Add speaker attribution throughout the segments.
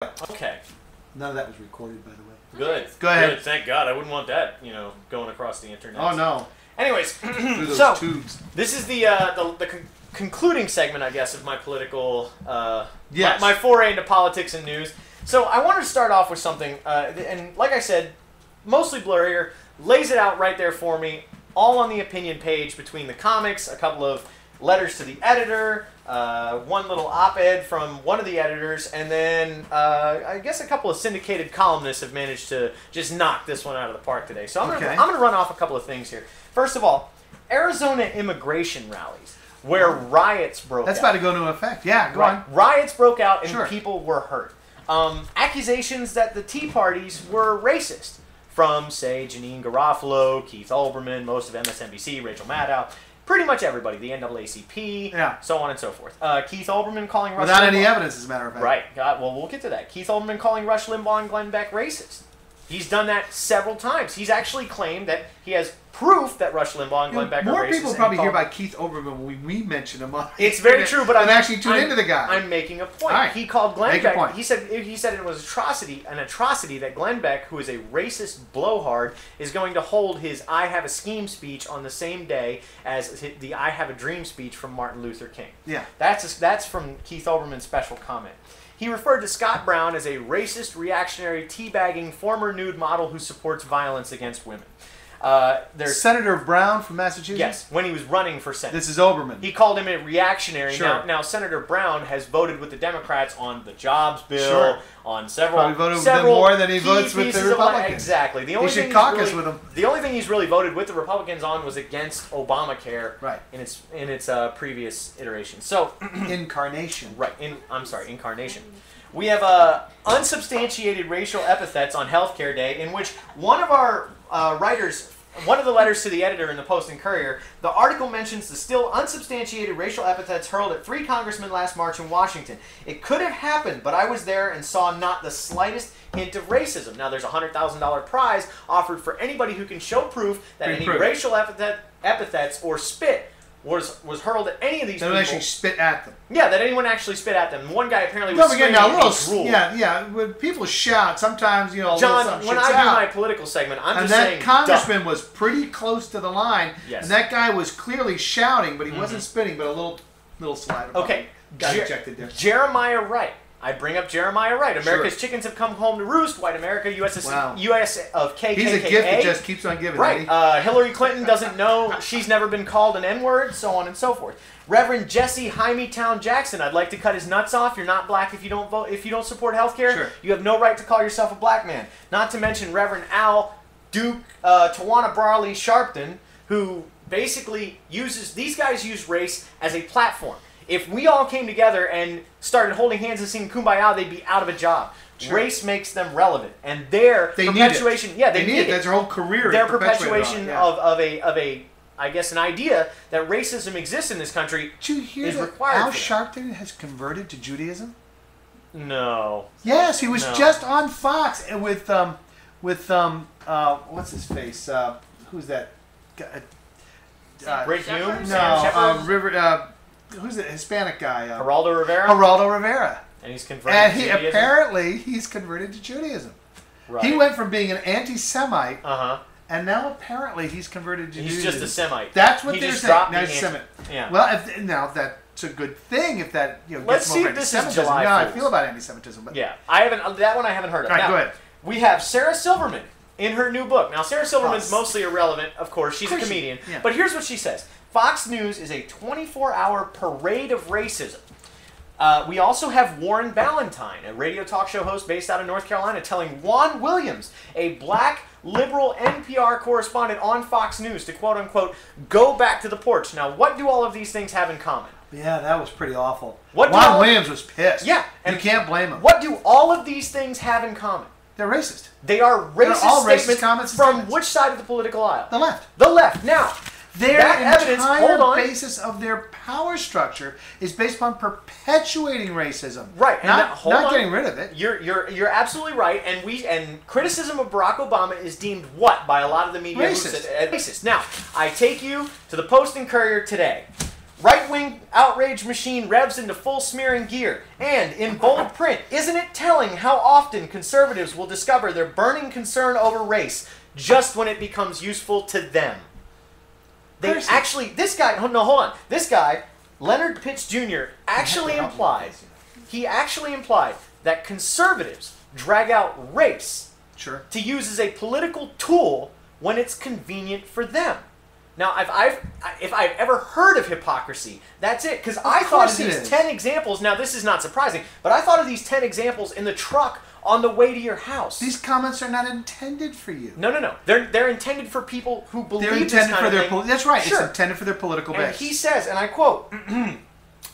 Speaker 1: Okay.
Speaker 2: None of that was recorded, by the way.
Speaker 1: Good.
Speaker 2: Go ahead.
Speaker 1: Good. Thank God. I wouldn't want that, going across the internet.
Speaker 2: Oh no.
Speaker 1: Anyways,
Speaker 2: Through those
Speaker 1: so
Speaker 2: tubes.
Speaker 1: this is the concluding segment, I guess, of my political,
Speaker 2: yes.
Speaker 1: my foray into politics and news. So I wanted to start off with something, and like I said, mostly blurrier, lays it out right there for me, all on the opinion page between the comics, a couple of letters to the editor, one little op-ed from one of the editors, and then I guess a couple of syndicated columnists have managed to just knock this one out of the park today. So I'm gonna run off a couple of things here. First of all, Arizona immigration rallies where riots broke out.
Speaker 2: That's about to go into effect. Yeah, go on.
Speaker 1: Riots broke out and people were hurt. Accusations that the Tea Parties were racist from, say, Janine Garofalo, Keith Olbermann, most of MSNBC, Rachel Maddow, pretty much everybody, the NAACP, so on and so forth. Keith Olbermann calling Rush
Speaker 2: Without
Speaker 1: Limbaugh,
Speaker 2: any evidence, as a matter of fact.
Speaker 1: Right. Well, we'll get to that. Keith Olbermann calling Rush Limbaugh and Glenn Beck racist. He's done that several times. He's actually claimed that he has proof that Rush Limbaugh and Glenn Beck are racist.
Speaker 2: More people probably hear about Keith Olbermann when we mention him.
Speaker 1: It's very true, but I'm
Speaker 2: actually tuned into the guy.
Speaker 1: I'm making a point.
Speaker 2: Right.
Speaker 1: He called Glenn Beck.
Speaker 2: Point.
Speaker 1: He said it was an atrocity that Glenn Beck, who is a racist blowhard, is going to hold his "I Have a Scheme" speech on the same day as the "I Have a Dream" speech from Martin Luther King.
Speaker 2: Yeah,
Speaker 1: that's from Keith Olbermann's special comment. He referred to Scott Brown as a racist, reactionary, teabagging former nude model who supports violence against women. There's
Speaker 2: Senator Brown from Massachusetts?
Speaker 1: Yes, when he was running for Senate.
Speaker 2: This is Olbermann.
Speaker 1: He called him a reactionary.
Speaker 2: Sure.
Speaker 1: Now Senator Brown has voted with the Democrats on the jobs bill, on several...
Speaker 2: Probably voted with them more than he votes with the Republicans.
Speaker 1: Exactly.
Speaker 2: He should caucus with them.
Speaker 1: The only thing he's really voted with the Republicans on was against Obamacare in its previous iteration. So
Speaker 2: Incarnation.
Speaker 1: Right. Incarnation. We have unsubstantiated racial epithets on Healthcare Day, in which one of our writers, one of the letters to the editor in the Post and Courier, the article mentions the still unsubstantiated racial epithets hurled at 3 congressmen last March in Washington. It could have happened, but I was there and saw not the slightest hint of racism. Now, there's a $100,000 prize offered for anybody who can show proof that any racial epithets or spit was hurled at any of these people.
Speaker 2: They actually spit at them.
Speaker 1: Yeah, that anyone actually spit at them. One guy apparently was screaming rule.
Speaker 2: Yeah. When people shout, sometimes
Speaker 1: John, when I do my political segment, I'm just saying.
Speaker 2: And that congressman was pretty close to the line.
Speaker 1: Yes.
Speaker 2: And that guy was clearly shouting, but he wasn't spitting, but a little saliva.
Speaker 1: Okay.
Speaker 2: Got ejected there.
Speaker 1: Jeremiah Wright. I bring up Jeremiah Wright. America's chickens have come home to roost. White America, US of KKK.
Speaker 2: He's a gift that just keeps on giving.
Speaker 1: Right. Hillary Clinton doesn't know. She's never been called an N-word, so on and so forth. Reverend Jesse Hymietown Jackson. I'd like to cut his nuts off. You're not black if you don't vote. If you don't support health care, you have no right to call yourself a black man. Not to mention Reverend Al Duke Tawana Brawley Sharpton, who basically these guys use race as a platform. If we all came together and started holding hands and singing Kumbaya, they'd be out of a job. Race makes them relevant, and their perpetuation. Yeah, they need it.
Speaker 2: That's their whole career.
Speaker 1: Their perpetuation of a I guess an idea that racism exists in this country
Speaker 2: Did you hear
Speaker 1: is
Speaker 2: that
Speaker 1: required.
Speaker 2: Al Sharpton has converted to Judaism?
Speaker 1: No.
Speaker 2: Yes, he was just on Fox with what's his face? Who's that?
Speaker 1: Rick Hume?
Speaker 2: No, who's the Hispanic guy?
Speaker 1: Geraldo Rivera?
Speaker 2: Geraldo Rivera.
Speaker 1: And he's converted to Judaism?
Speaker 2: Apparently, he's converted to Judaism. Right. He went from being an anti-Semite, and now apparently he's converted to Judaism.
Speaker 1: He's just a Semite.
Speaker 2: That's what they're saying. Now he's Semite.
Speaker 1: Yeah.
Speaker 2: Well, now that's a good thing if that
Speaker 1: Let's see if this is July
Speaker 2: How I feel about anti-Semitism. But
Speaker 1: yeah, that one I haven't heard of.
Speaker 2: All right,
Speaker 1: now,
Speaker 2: go ahead.
Speaker 1: We have Sarah Silverman in her new book. Now, Sarah Silverman's mostly irrelevant, of course. She's a comedian. But here's what she says. Fox News is a 24-hour parade of racism. We also have Warren Ballentine, a radio talk show host based out of North Carolina, telling Juan Williams, a black liberal NPR correspondent on Fox News, to quote-unquote, go back to the porch. Now, what do all of these things have in common?
Speaker 2: Yeah, that was pretty awful.
Speaker 1: Juan
Speaker 2: Williams was pissed.
Speaker 1: Yeah.
Speaker 2: And you can't blame him.
Speaker 1: What do all of these things have in common?
Speaker 2: They're racist.
Speaker 1: They are racist statements
Speaker 2: comments
Speaker 1: from which side of the political aisle?
Speaker 2: The left.
Speaker 1: The left. Now,
Speaker 2: their entire basis of their power structure is based upon perpetuating racism.
Speaker 1: Right.
Speaker 2: Not getting rid of it.
Speaker 1: You're absolutely right. And criticism of Barack Obama is deemed what by a lot of the media?
Speaker 2: Racist.
Speaker 1: Racist. Now, I take you to the Post and Courier today. Right-wing outrage machine revs into full smearing gear. And, in bold print, isn't it telling how often conservatives will discover their burning concern over race just when it becomes useful to them? They
Speaker 2: Percy.
Speaker 1: actually, this guy, no, hold on. This guy, Leonard Pitts Jr., actually implied that conservatives drag out race to use as a political tool when it's convenient for them. Now, if I've ever heard of hypocrisy, that's it. Because I thought of these 10 examples. Now, this is not surprising, but I thought of these 10 examples in the truck on the way to your house.
Speaker 2: These comments are not intended for you.
Speaker 1: No. They're intended for people who believe
Speaker 2: they're intended for their that's right. Sure. It's intended for their political base.
Speaker 1: And he says, and I quote,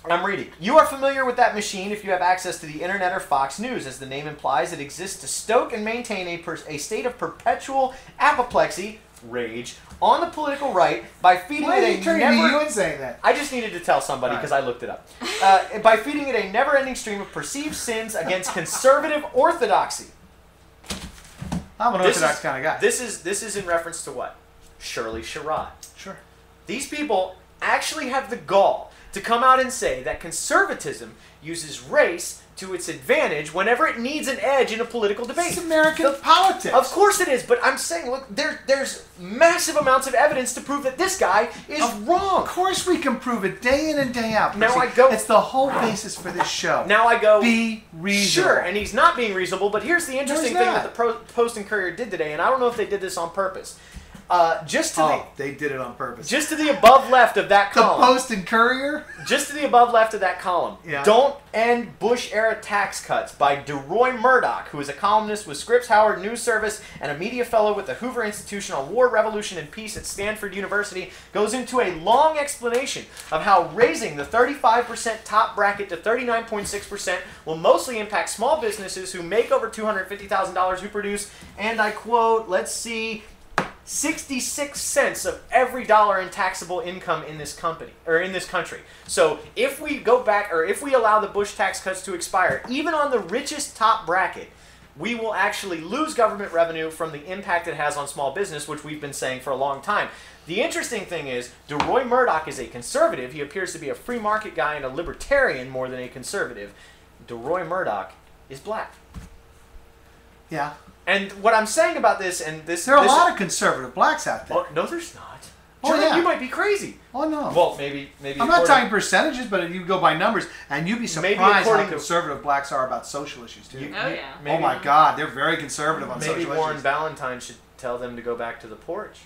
Speaker 1: I'm reading, "You are familiar with that machine if you have access to the internet or Fox News. As the name implies, it exists to stoke and maintain a state of perpetual apoplexy, rage, on the political right by feeding
Speaker 2: Why
Speaker 1: it
Speaker 2: are you turning to you and saying that?
Speaker 1: I just needed to tell somebody because I looked it up. By feeding it a never-ending stream of perceived sins against conservative orthodoxy."
Speaker 2: I'm an orthodox kind of guy.
Speaker 1: This is in reference to what? Shirley Sherrod.
Speaker 2: Sure.
Speaker 1: These people actually have the gall to come out and say that conservatism uses race to its advantage whenever it needs an edge in a political debate.
Speaker 2: It's American politics.
Speaker 1: Of course it is, but I'm saying, look, there's massive amounts of evidence to prove that this guy is wrong.
Speaker 2: Of course we can prove it day in and day out.
Speaker 1: Now
Speaker 2: Percy. It's the whole basis for this show.
Speaker 1: Now I go,
Speaker 2: be reasonable.
Speaker 1: Sure, and he's not being reasonable, but here's the interesting thing that the Post and Courier did today, and I don't know if they did this on purpose.
Speaker 2: They did it on purpose.
Speaker 1: Just to the above left of that column.
Speaker 2: The Post and Courier?
Speaker 1: Just to the above left of that column.
Speaker 2: Yeah.
Speaker 1: "Don't End Bush-Era Tax Cuts" by DeRoy Murdoch, who is a columnist with Scripps Howard News Service and a media fellow with the Hoover Institution on War, Revolution, and Peace at Stanford University, goes into a long explanation of how raising the 35% top bracket to 39.6% will mostly impact small businesses who make over $250,000 who produce, and I quote, let's see, 66 cents of every dollar in taxable income in this company or in this country. So if we go back, or if we allow the Bush tax cuts to expire, even on the richest top bracket, we will actually lose government revenue from the impact it has on small business, which we've been saying for a long time. The interesting thing is, DeRoy Murdoch is a conservative. He appears to be a free market guy and a libertarian more than a conservative. DeRoy Murdoch is black.
Speaker 2: Yeah.
Speaker 1: And what I'm saying about this, and this...
Speaker 2: There are a lot of conservative blacks out there.
Speaker 1: Oh, no, there's not.
Speaker 2: Oh, yeah.
Speaker 1: You might be crazy.
Speaker 2: Oh, no.
Speaker 1: Well, maybe
Speaker 2: I'm not talking percentages, but if you go by numbers, and you'd be surprised how conservative blacks are about social issues, too. Oh, my God. They're very conservative on social issues.
Speaker 1: Maybe Warren Ballantine should tell them to go back to the porch.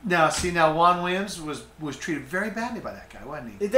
Speaker 2: Now, Juan Williams was treated very badly by that guy, wasn't he?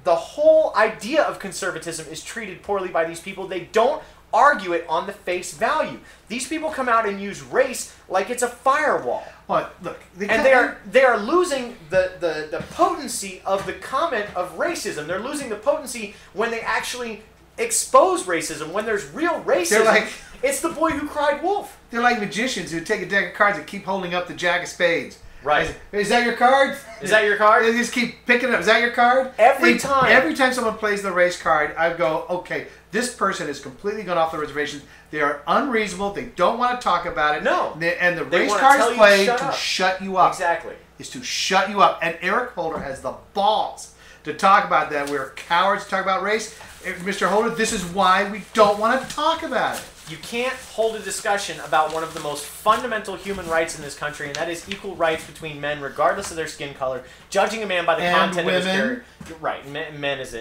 Speaker 1: The whole idea of conservatism is treated poorly by these people. They don't argue it on the face value. These people come out and use race like it's a firewall.
Speaker 2: Well, look,
Speaker 1: and they are losing the potency of the comment of racism. They're losing the potency when they actually expose racism. When there's real racism, it's the boy who cried wolf.
Speaker 2: They're like magicians who take a deck of cards and keep holding up the jack of spades.
Speaker 1: Right.
Speaker 2: Is that your card?
Speaker 1: Is that your card?
Speaker 2: They just keep picking it up. Is that your card?
Speaker 1: Every time
Speaker 2: someone plays the race card, I go, okay, this person is completely gone off the reservation. They are unreasonable. They don't want to talk about it.
Speaker 1: No.
Speaker 2: And the race card is played to shut you up.
Speaker 1: Exactly.
Speaker 2: Is to shut you up. And Eric Holder has the balls to talk about that. We're cowards to talk about race. Mr. Holder, this is why we don't want to talk about it.
Speaker 1: You can't hold a discussion about one of the most fundamental human rights in this country, and that is equal rights between men, regardless of their skin color. Judging a man by the content of his character, right? Men is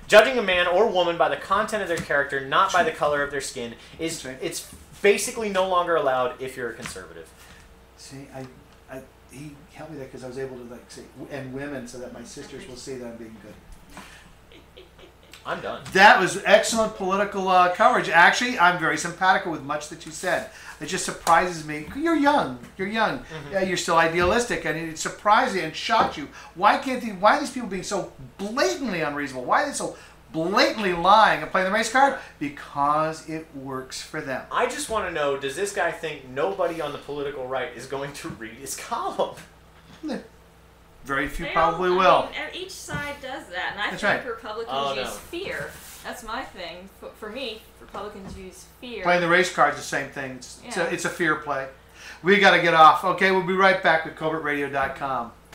Speaker 1: judging a man or woman by the content of their character, not by the color of their skin, is it's basically no longer allowed if you're a conservative.
Speaker 2: See, he helped me there because I was able to say and women, so that my sisters will see that I'm being good.
Speaker 1: I'm done.
Speaker 2: That was excellent political coverage. Actually, I'm very simpatical with much that you said. It just surprises me. You're young. Mm-hmm. Yeah, you're still idealistic, and it surprises you and shocks you. Why are these people being so blatantly unreasonable? Why are they so blatantly lying and playing the race card? Because it works for them.
Speaker 1: I just want to know, does this guy think nobody on the political right is going to read his column?
Speaker 2: Very few probably will.
Speaker 3: Each side does that, and I think Republicans use fear. That's my thing. For me, Republicans use fear.
Speaker 2: Playing the race card's the same thing. It's a fear play. We got to get off. Okay, we'll be right back with Colbertradio.com.